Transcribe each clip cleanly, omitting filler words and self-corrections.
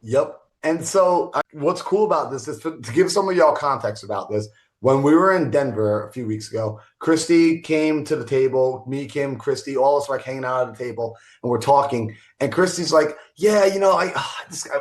Yep. And so what's cool about this is to give some of y'all context about this. When we were in Denver a few weeks ago, Christy came to the table, me, Kim, Christy, all of us like hanging out at the table and we're talking. And Christy's like, yeah, I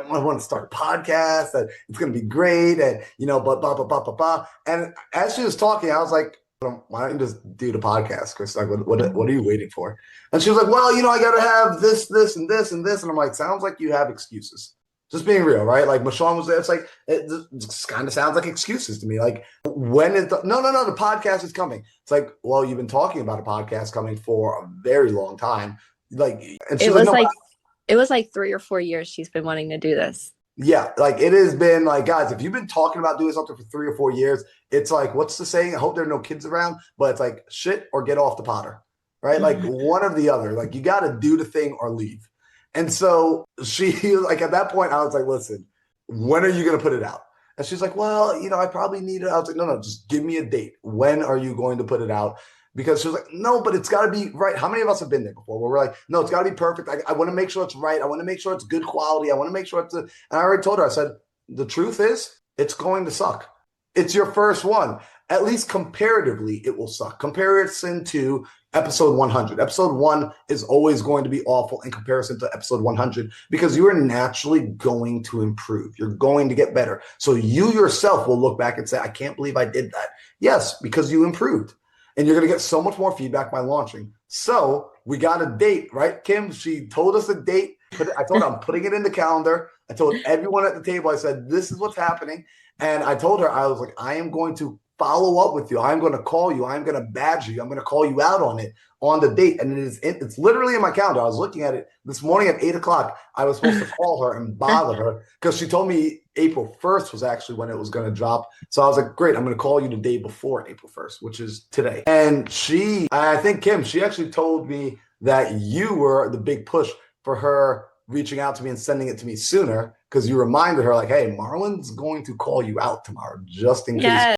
want to start a podcast and it's going to be great. And, but blah, blah, blah, blah, blah. And as she was talking, I was like, why don't you just do the podcast, Chris? Like, what are you waiting for? And she was like, well, I got to have this, and this, and this. And I'm like, sounds like you have excuses. Just being real, right? Like Michonne was there. It's like, it just kind of sounds like excuses to me. Like, when is no, the podcast is coming. It's like, well, you've been talking about a podcast coming for a very long time. Like, and she's It like, was no, like it was like 3 or 4 years she's been wanting to do this. yeah, like it has been like, guys, if you've been talking about doing something for 3 or 4 years, it's like, what's the saying? I hope there are no kids around, but it's like shit or get off the Potter, right? Like one or the other. Like you got to do the thing or leave. And so she, like at that point, I was like, listen, when are you going to put it out? And she's like, well, I probably need it. I was like, no, just give me a date. When are you going to put it out? Because she was like, no, but it's got to be right. How many of us have been there before where we're like, no, it's got to be perfect. I want to make sure it's right. I want to make sure it's good quality. I want to make sure and I already told her, I said, the truth is it's going to suck. It's your first one. At least comparatively, it will suck. Comparison to episode 100. Episode 1 is always going to be awful in comparison to episode 100 because you are naturally going to improve. You're going to get better. So you yourself will look back and say, I can't believe I did that. Yes, because you improved. And you're going to get so much more feedback by launching. So we got a date, right, Kim? She told us a date. I told her I'm putting it in the calendar. I told everyone at the table, I said, this is what's happening. And I told her, I was like, I am going to follow up with you. I'm going to call you. I'm going to badge you. I'm going to call you out on it, on the date. And it's literally in my calendar. I was looking at it this morning at 8 o'clock. I was supposed to call her and bother her because she told me April 1st was actually when it was going to drop. So I was like, great, I'm going to call you the day before April 1st, which is today. And I think Kim, she actually told me that you were the big push for her reaching out to me and sending it to me sooner because you reminded her like, hey, Marlon's going to call you out tomorrow just in case. Yeah.